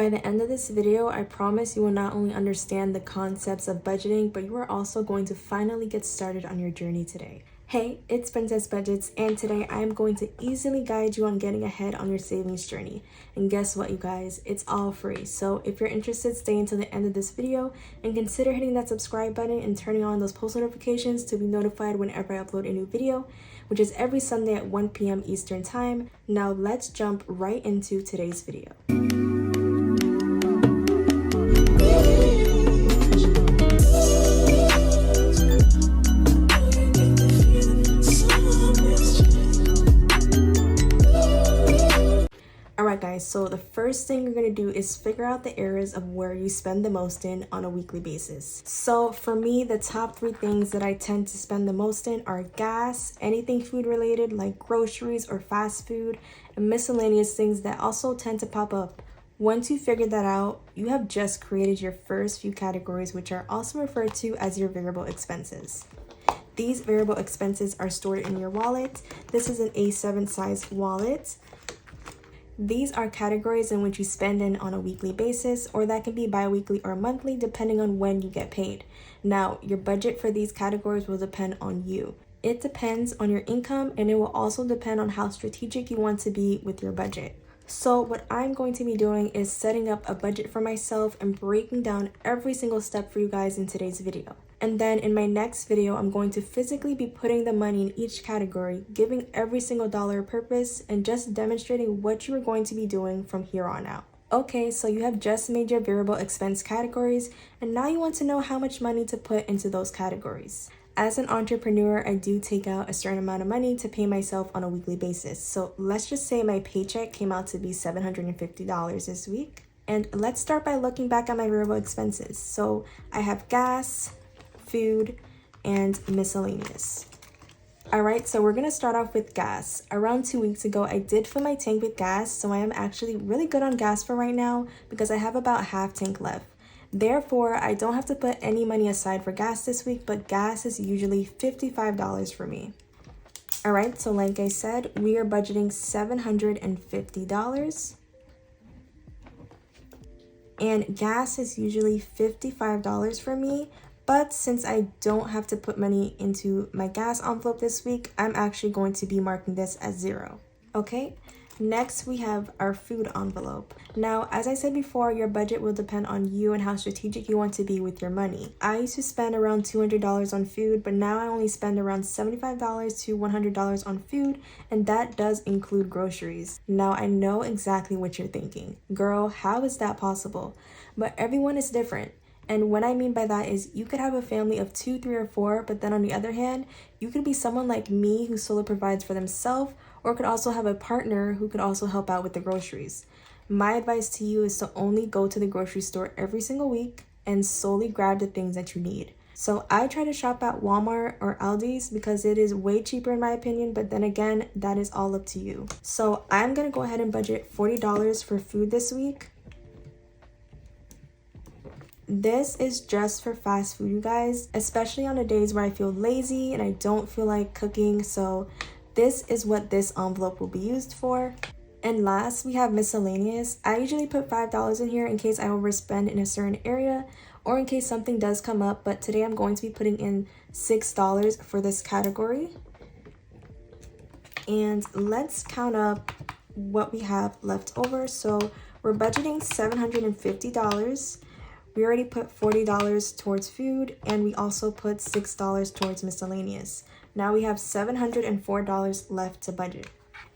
By the end of this video, I promise you will not only understand the concepts of budgeting, but you are also going to finally get started on your journey today. Hey, it's Princess Budgets, and today I am going to easily guide you on getting ahead on your savings journey. And guess what, you guys? It's all free. So if you're interested, stay until the end of this video and consider hitting that subscribe button and turning on those post notifications to be notified whenever I upload a new video, which is every Sunday at 1 p.m. Eastern Time. Now let's jump right into today's video. Alright guys, so the first thing you're going to do is figure out the areas of where you spend the most in on a weekly basis. So for me, the top 3 things that I tend to spend the most in are gas, anything food related like groceries or fast food, and miscellaneous things that also tend to pop up. Once you figure that out, you have just created your first few categories, which are also referred to as your variable expenses. These variable expenses are stored in your wallet. This is an A7 size wallet. These are categories in which you spend in on a weekly basis, or that can be bi-weekly or monthly depending on when you get paid. Now, your budget for these categories will depend on you. It depends on your income, and it will also depend on how strategic you want to be with your budget. So what I'm going to be doing is setting up a budget for myself and breaking down every single step for you guys in today's video. And then in my next video, I'm going to physically be putting the money in each category, giving every single dollar a purpose, and just demonstrating what you are going to be doing from here on out. Okay, so you have just made your variable expense categories, and now you want to know how much money to put into those categories. As an entrepreneur, I do take out a certain amount of money to pay myself on a weekly basis. So let's just say my paycheck came out to be $750 this week. And let's start by looking back at my variable expenses. So I have gas, food, and miscellaneous. Alright, so we're gonna start off with gas. Around 2 weeks ago, I did fill my tank with gas, so I am actually really good on gas for right now because I have about half tank left. Therefore, I don't have to put any money aside for gas this week, but gas is usually $55 for me. Alright, so like I said, we are budgeting $750. And gas is usually $55 for me. But since I don't have to put money into my gas envelope this week, I'm actually going to be marking this as 0. Okay, next we have our food envelope. Now, as I said before, your budget will depend on you and how strategic you want to be with your money. I used to spend around $200 on food, but now I only spend around $75 to $100 on food, and that does include groceries. Now, I know exactly what you're thinking. Girl, how is that possible? But everyone is different. And what I mean by that is you could have a family of 2, 3, or 4, but then on the other hand, you could be someone like me who solo provides for themselves, or could also have a partner who could also help out with the groceries. My advice to you is to only go to the grocery store every single week and solely grab the things that you need. So I try to shop at Walmart or Aldi's because it is way cheaper in my opinion, but then again, that is all up to you. So I'm gonna go ahead and budget $40 for food this week. This is just for fast food, you guys, especially on the days where I feel lazy and I don't feel like cooking. So this is what this envelope will be used for. And last, we have miscellaneous. I usually put $5 in here in case I overspend in a certain area or in case something does come up. But today I'm going to be putting in $6 for this category. And let's count up what we have left over. So we're budgeting $750. We already put $40 towards food, and we also put $6 towards miscellaneous. Now we have $704 left to budget.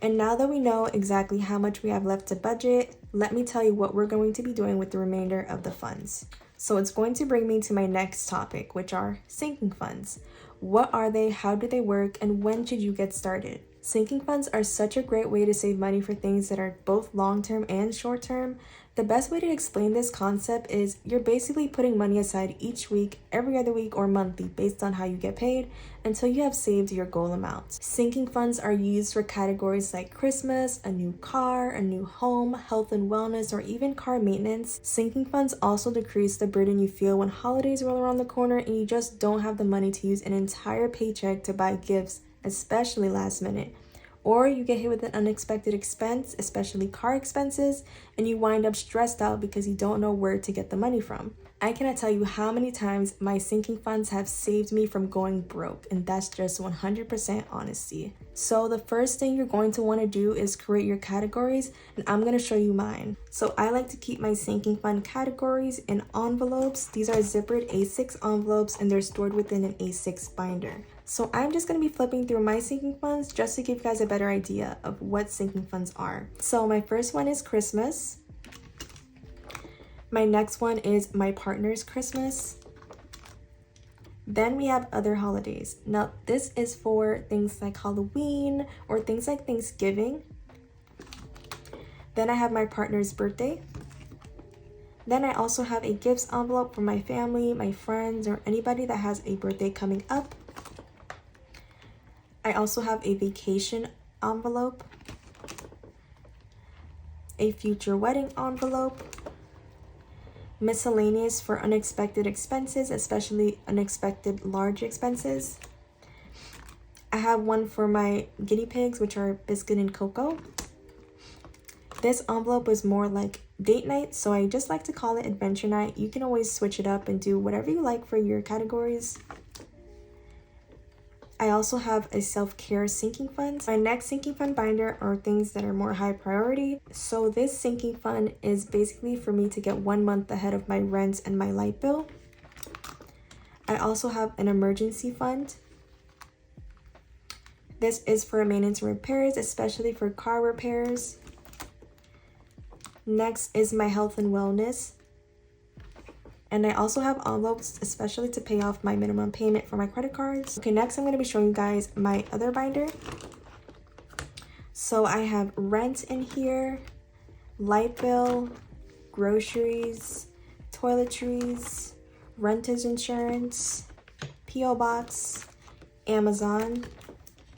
And now that we know exactly how much we have left to budget, let me tell you what we're going to be doing with the remainder of the funds. So it's going to bring me to my next topic, which are sinking funds. What are they, how do they work, and when should you get started? Sinking funds are such a great way to save money for things that are both long-term and short-term. The best way to explain this concept is you're basically putting money aside each week, every other week, or monthly based on how you get paid until you have saved your goal amount. Sinking funds are used for categories like Christmas, a new car, a new home, health and wellness, or even car maintenance. Sinking funds also decrease the burden you feel when holidays roll around the corner and you just don't have the money to use an entire paycheck to buy gifts, especially last minute. Or you get hit with an unexpected expense, especially car expenses, and you wind up stressed out because you don't know where to get the money from. I cannot tell you how many times my sinking funds have saved me from going broke, and that's just 100% honesty. So the first thing you're going to want to do is create your categories, and I'm going to show you mine. So I like to keep my sinking fund categories in envelopes. These are zippered A6 envelopes, and they're stored within an A6 binder. So I'm just going to be flipping through my sinking funds just to give you guys a better idea of what sinking funds are. So my first one is Christmas. My next one is my partner's Christmas. Then we have other holidays. Now this is for things like Halloween or things like Thanksgiving. Then I have my partner's birthday. Then I also have a gifts envelope for my family, my friends, or anybody that has a birthday coming up. I also have a vacation envelope, a future wedding envelope, miscellaneous for unexpected expenses, especially unexpected large expenses. I have one for my guinea pigs, which are Biscuit and Cocoa. This envelope is more like date night, so I just like to call it adventure night. You can always switch it up and do whatever you like for your categories. I also have a self-care sinking fund. My next sinking fund binder are things that are more high priority. So this sinking fund is basically for me to get 1 month ahead of my rent and my light bill. I also have an emergency fund. This is for maintenance and repairs, especially for car repairs. Next is my health and wellness. And I also have envelopes, especially to pay off my minimum payment for my credit cards. Okay, next I'm going to be showing you guys my other binder. So I have rent in here, light bill, groceries, toiletries, renter's insurance, P.O. box, Amazon,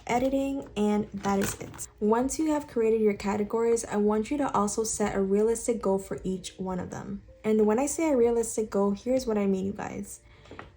editing, and that is it. Once you have created your categories, I want you to also set a realistic goal for each one of them. And when I say a realistic goal, here's what I mean, you guys.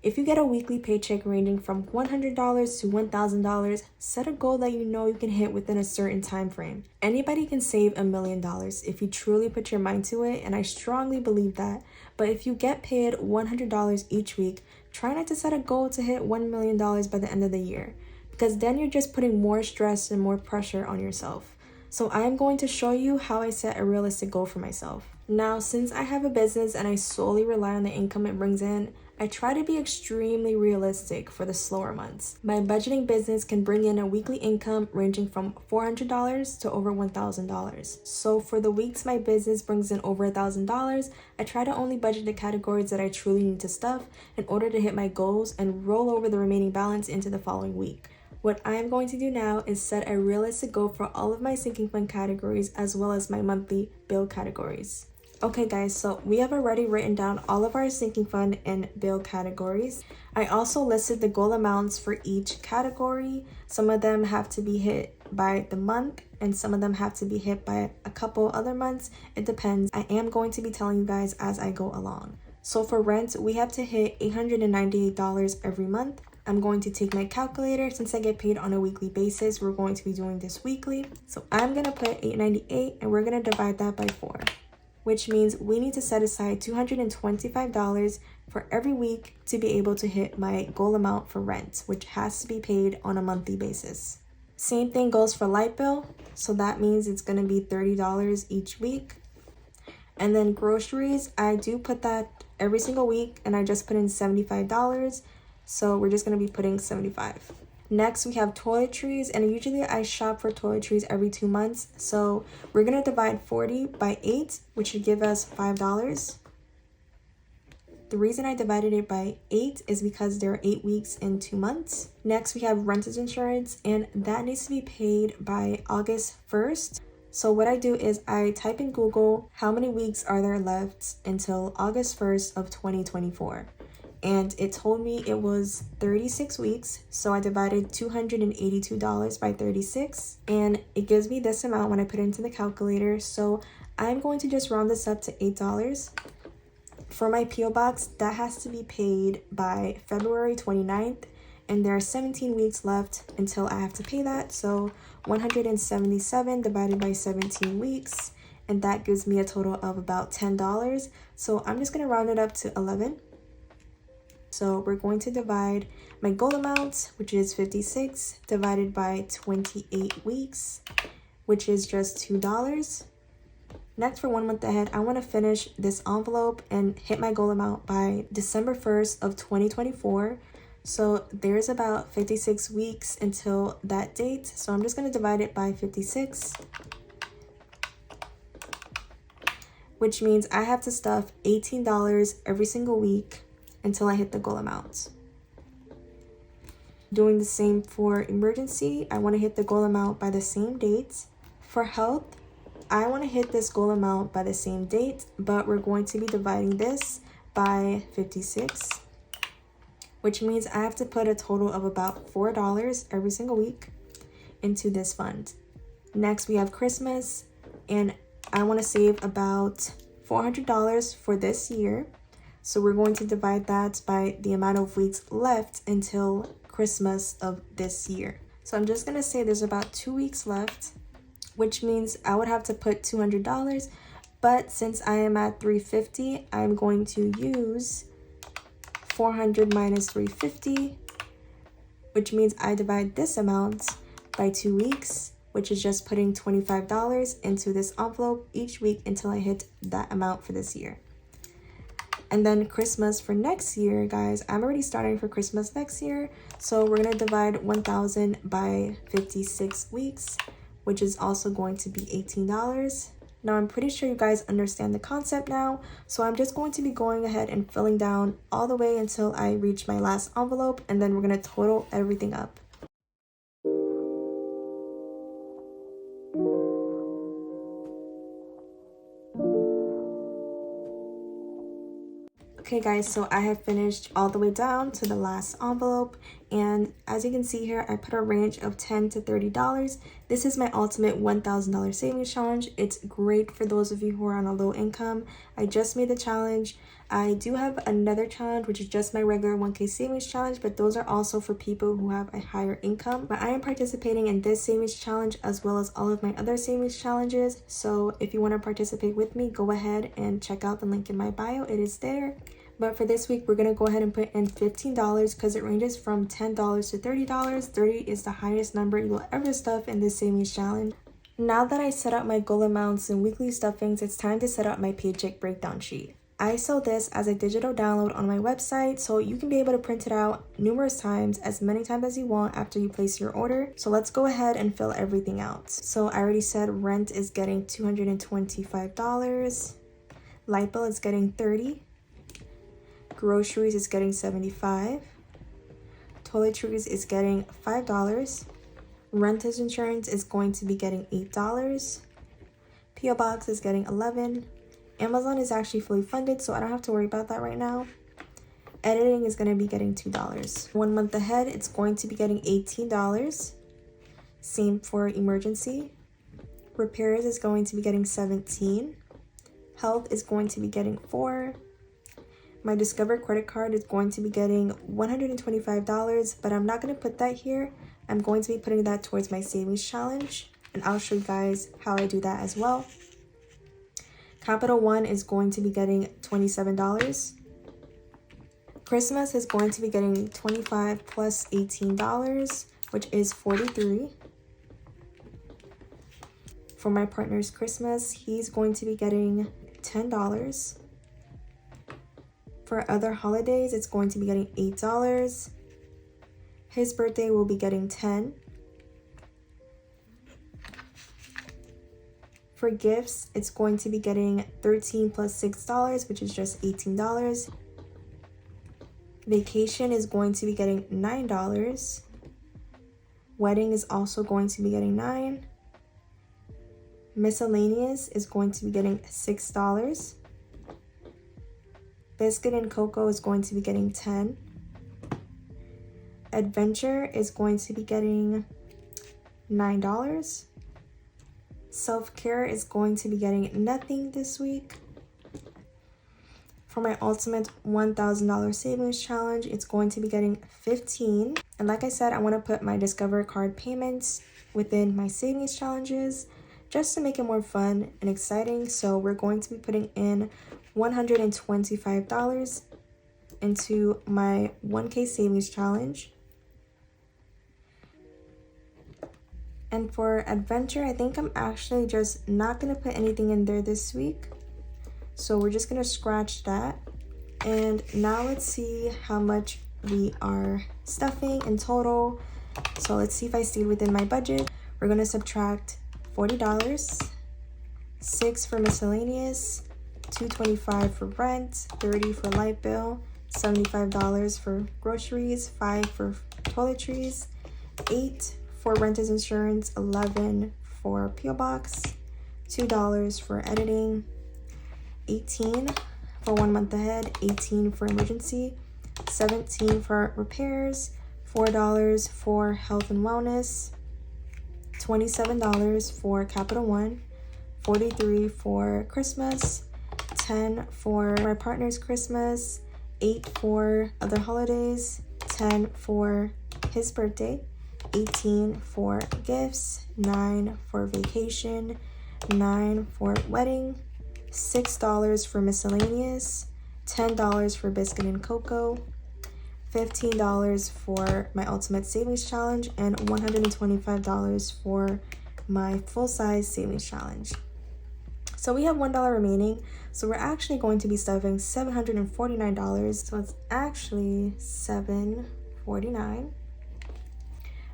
If you get a weekly paycheck ranging from $100 to $1,000, set a goal that you know you can hit within a certain time frame. Anybody can save $1 million if you truly put your mind to it, and I strongly believe that. But if you get paid $100 each week, try not to set a goal to hit $1 million by the end of the year, because then you're just putting more stress and more pressure on yourself. So I am going to show you how I set a realistic goal for myself. Now, since I have a business and I solely rely on the income it brings in, I try to be extremely realistic for the slower months. My budgeting business can bring in a weekly income ranging from $400 to over $1,000. So for the weeks my business brings in over $1,000, I try to only budget the categories that I truly need to stuff in order to hit my goals and roll over the remaining balance into the following week. What I am going to do now is set a realistic goal for all of my sinking fund categories as well as my monthly bill categories. Okay guys, so we have already written down all of our sinking fund and bill categories. I also listed the goal amounts for each category. Some of them have to be hit by the month and some of them have to be hit by a couple other months. It depends. I am going to be telling you guys as I go along. So for rent, we have to hit $898 every month. I'm going to take my calculator. Since I get paid on a weekly basis, we're going to be doing this weekly. So I'm going to put $898 and we're going to divide that by 4. Which means we need to set aside $225 for every week to be able to hit my goal amount for rent, which has to be paid on a monthly basis. Same thing goes for light bill, so that means it's going to be $30 each week. And then groceries, I do put that every single week and I just put in $75, so we're just going to be putting $75. Next, we have toiletries, and usually I shop for toiletries every 2 months. So we're going to divide 40 by 8, which should give us $5. The reason I divided it by 8 is because there are 8 weeks in 2 months. Next, we have renter's insurance, and that needs to be paid by August 1st. So what I do is I type in Google, how many weeks are there left until August 1st of 2024? And it told me it was 36 weeks, so I divided $282 by 36, and it gives me this amount when I put it into the calculator. So I'm going to just round this up to $8. For my P.O. box, that has to be paid by February 29th, and there are 17 weeks left until I have to pay that. So 177 divided by 17 weeks, and that gives me a total of about $10. So I'm just going to round it up to 11. So we're going to divide my goal amount, which is 56, divided by 28 weeks, which is just $2. Next, for 1 month ahead, I want to finish this envelope and hit my goal amount by December 1st of 2024. So there's about 56 weeks until that date. So I'm just going to divide it by 56, which means I have to stuff $18 every single week until I hit the goal amount. Doing the same for emergency, I want to hit the goal amount by the same date. For health, I want to hit this goal amount by the same date, but we're going to be dividing this by 56, which means I have to put a total of about $4 every single week into this fund. Next, we have Christmas, and I want to save about $400 for this year. So we're going to divide that by the amount of weeks left until Christmas of this year. So I'm just going to say there's about 2 weeks left, which means I would have to put $200, but since I am at $350, I'm going to use 400 minus 350, which means I divide this amount by 2 weeks, which is just putting $25 into this envelope each week until I hit that amount for this year. And then Christmas for next year, guys, I'm already starting for Christmas next year, so we're going to divide 1,000 by 56 weeks, which is also going to be $18. Now, I'm pretty sure you guys understand the concept now, so I'm just going to be going ahead and filling down all the way until I reach my last envelope, and then we're going to total everything up. Okay guys, so I have finished all the way down to the last envelope, and as you can see here, I put a range of $10 to $30. This is my ultimate $1,000 savings challenge. It's great for those of you who are on a low income. I just made the challenge. I do have another challenge, which is just my regular 1K savings challenge, but those are also for people who have a higher income. But I am participating in this savings challenge as well as all of my other savings challenges. So if you want to participate with me, go ahead and check out the link in my bio. It is there. But for this week, we're going to go ahead and put in $15 because it ranges from $10 to $30. 30 is the highest number you will ever stuff in this savings challenge. Now that I set up my goal amounts and weekly stuffings, it's time to set up my paycheck breakdown sheet. I sell this as a digital download on my website, so you can be able to print it out numerous times, as many times as you want after you place your order. So let's go ahead and fill everything out. So I already said rent is getting $225. Light bill is getting $30. Groceries is getting $75. Toiletries is getting $5. Renter's insurance is going to be getting $8. PO box is getting $11. Amazon is actually fully funded, so I don't have to worry about that right now. Editing is going to be getting $2. 1 month ahead, it's going to be getting $18. Same for emergency. Repairs is going to be getting $17. Health is going to be getting $4. My Discover credit card is going to be getting $125, but I'm not going to put that here. I'm going to be putting that towards my savings challenge, and I'll show you guys how I do that as well. Capital One is going to be getting $27. Christmas is going to be getting $25 plus $18, which is $43. For my partner's Christmas, he's going to be getting $10. For other holidays, it's going to be getting $8. His birthday will be getting $10. For gifts, it's going to be getting $13 plus $6, which is just $18. Vacation is going to be getting $9. Wedding is also going to be getting $9. Miscellaneous is going to be getting $6. Biscuit and cocoa is going to be getting $10. Adventure is going to be getting $9. Self-care is going to be getting nothing this week. For my ultimate $1,000 savings challenge, it's going to be getting 15. And like I said, I want to put my Discover card payments within my savings challenges just to make it more fun and exciting. So we're going to be putting in $125 into my 1K savings challenge. And for adventure, I think I'm actually just not going to put anything in there this week. So we're just going to scratch that. And now let's see how much we are stuffing in total. So let's see if I stayed within my budget. We're going to subtract $40, $6 for miscellaneous, $225 for rent, $30 for light bill, $75 for groceries, $5 for toiletries, $8 for renter's insurance, $11 for P.O. Box, $2 for editing, $18 for 1 month ahead, $18 for emergency, $17 for repairs, $4 for health and wellness, $27 for Capital One, $43 for Christmas, $10 for my partner's Christmas, $8 for other holidays, $10 for his birthday, $18 for gifts, $9 for vacation, $9 for wedding, $6 for miscellaneous, $10 for biscuit and cocoa, $15 for my ultimate savings challenge, and $125 for my full-size savings challenge. So we have $1 remaining, so we're actually going to be stuffing $749, so it's actually $749.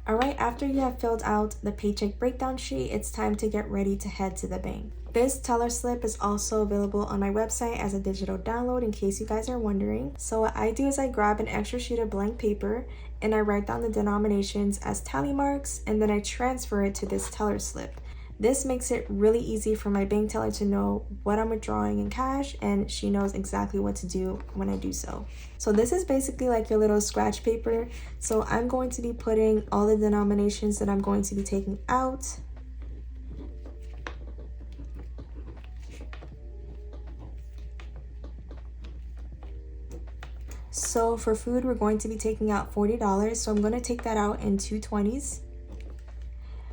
All right, after you have filled out the paycheck breakdown sheet, it's time to get ready to head to the bank. This teller slip is also available on my website as a digital download in case you guys are wondering. So what I do is I grab an extra sheet of blank paper and I write down the denominations as tally marks, and then I transfer it to this teller slip. This makes it really easy for my bank teller to know what I'm withdrawing in cash, and she knows exactly what to do when I do so. So this is basically like your little scratch paper. So I'm going to be putting all the denominations that I'm going to be taking out. So for food, we're going to be taking out $40. So I'm going to take that out in two 20s.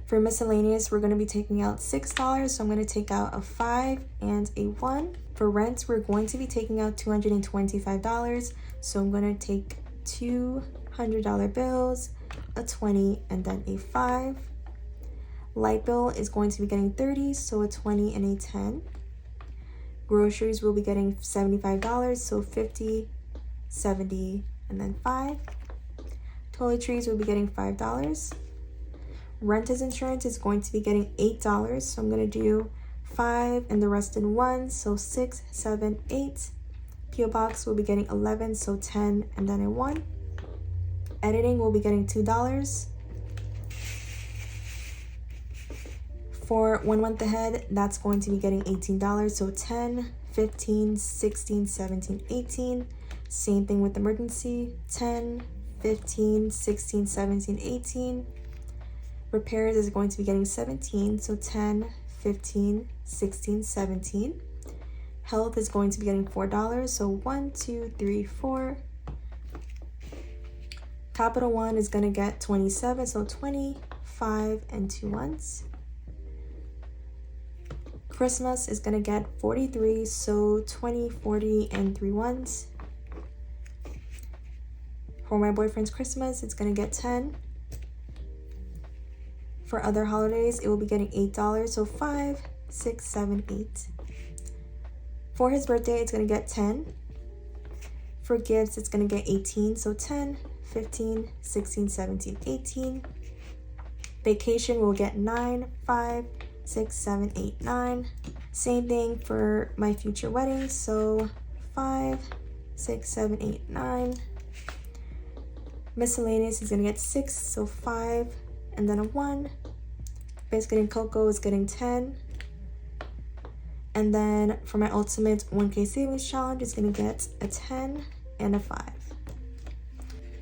For miscellaneous, we're going to be taking out $6. So I'm going to take out a 5 and a 1. For rent, we're going to be taking out $225. So I'm going to take two $100 bills, a 20, and then a 5. Light bill is going to be getting 30, so a 20 and a 10. Groceries will be getting $75, so 50, 70, and then 5. Toiletries will be getting $5. Renter's insurance is going to be getting $8, so I'm going to do 5 and the rest in 1, so 6, 7, 8. P.O. Box will be getting 11, so 10 and then a 1. Editing will be getting $2. For 1 month ahead, that's going to be getting $18, so 10, 15, 16, 17, 18. Same thing with emergency, 10, 15, 16, 17, 18. Repairs is going to be getting 17, so 10, 15, 16, 17. Health is going to be getting $4, so 1, 2, 3, 4. Capital One is going to get 27, so 20, 5, and 2 ones. Christmas is going to get 43, so 20, 40, and 3 ones. For my boyfriend's Christmas, it's going to get 10. For other holidays, it will be getting $8, so 5, 6, 7, 8. For his birthday, it's going to get 10. For gifts, it's going to get 18, so 10, 15, 16, 17, 18. Vacation will get 9, 5, 6, 7, 8, 9. Same thing for my future wedding, so 5, 6, 7, 8, 9. Miscellaneous is going to get 6, so 5, and then a 1. Biscuit and cocoa is getting 10. And then for my ultimate 1K savings challenge, it's going to get a 10 and a 5.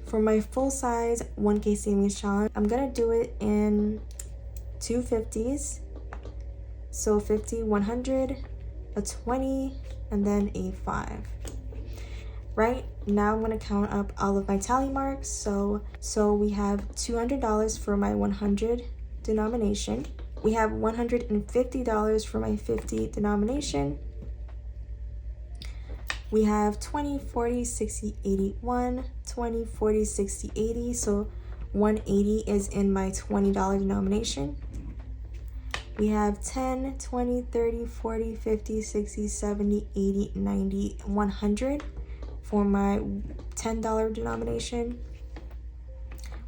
For my full-size 1K savings challenge, I'm going to do it in two 50s. So 50, 100, a 20, and then a 5. Right now I'm going to count up all of my tally marks. So we have $200 for my 100 denomination. We have $150 for my 50 denomination. We have 20, 40, 60, 80, 1, 20, 40, 60, 80. So 180 is in my $20 denomination. We have 10, 20, 30, 40, 50, 60, 70, 80, 90, 100 for my $10 denomination.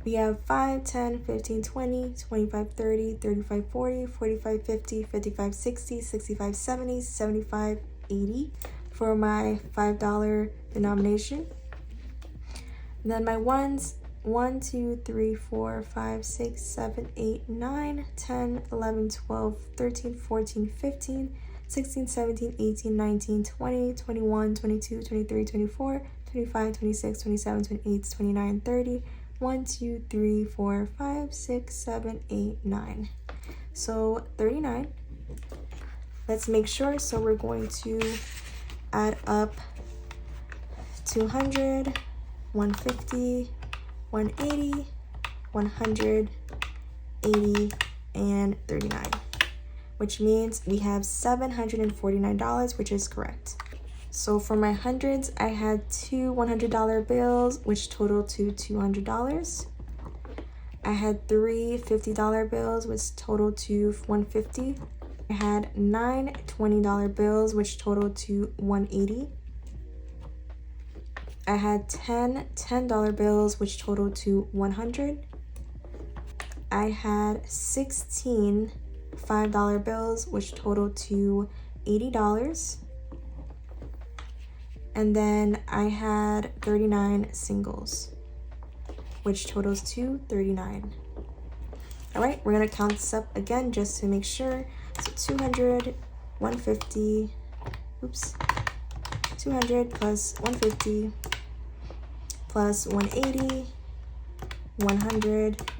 We have 5, 10, 15, 20, 25, 30, 35, 40, 45, 50, 55, 60, 65, 70, 75, 80 for my $5 denomination. And then my ones, 1, 2, 3, 4, 5, 6, 7, 8, 9, 10, 11, 12, 13, 14, 15, 16, 17, 18, 19, 20, 21, 22, 23, 24, 25, 26, 27, 28, 29, 30. 1, 2, 3, 4, 5, 6, 7, 8, 9. So 39. Let's make sure. So we're going to add up 200, 150, 180, 100, 80, and 39, which means we have $749, which is correct. So for my hundreds, I had two $100 bills, which totaled to $200. I had three $50 bills, which totaled to $150. I had 9 $20 bills, which totaled to $180. I had 10 $10 bills, which totaled to $100. I had 16 $5 bills, which totaled to $80. And then I had 39 singles, which totals to 39. All right, we're gonna count this up again just to make sure. So 200, 150, 200 plus 150 plus 180, 100,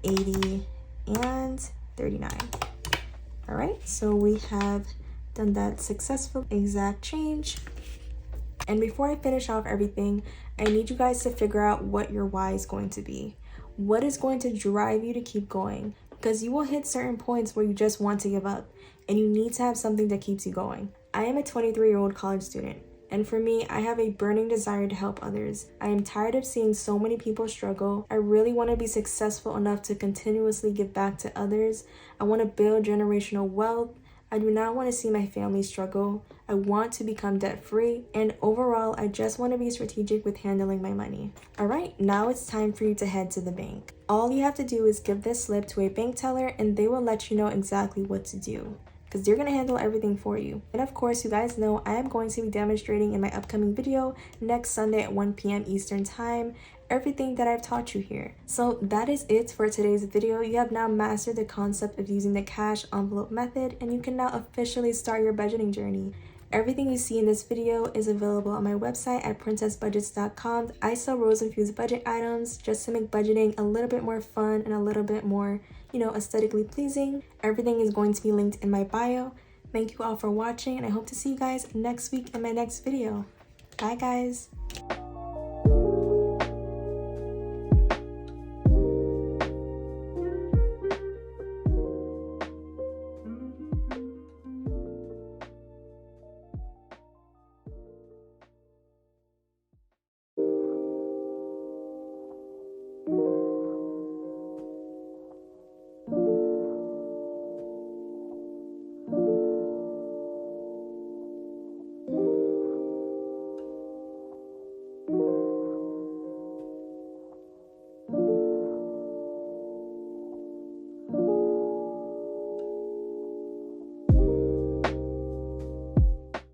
80, and 39. All right, so we have done that successful exact change. And before I finish off everything, I need you guys to figure out what your why is going to be. What is going to drive you to keep going? Because you will hit certain points where you just want to give up, and you need to have something that keeps you going. I am a 23-year-old college student, and for me, I have a burning desire to help others. I am tired of seeing so many people struggle. I really want to be successful enough to continuously give back to others. I want to build generational wealth. I do not want to see my family struggle. I want to become debt-free, and overall, I just want to be strategic with handling my money. All right, now it's time for you to head to the bank. All you have to do is give this slip to a bank teller, and they will let you know exactly what to do, because they're going to handle everything for you. And of course, you guys know I am going to be demonstrating in my upcoming video next Sunday at 1 p.m. Eastern Time everything that I've taught you here. So that is it for today's video. You have now mastered the concept of using the cash envelope method, and you can now officially start your budgeting journey. Everything you see in this video is available on my website at princessbudgets.com. I sell rose-infused budget items just to make budgeting a little bit more fun and a little bit more, aesthetically pleasing. Everything is going to be linked in my bio. Thank you all for watching, and I hope to see you guys next week in my next video. Bye, guys.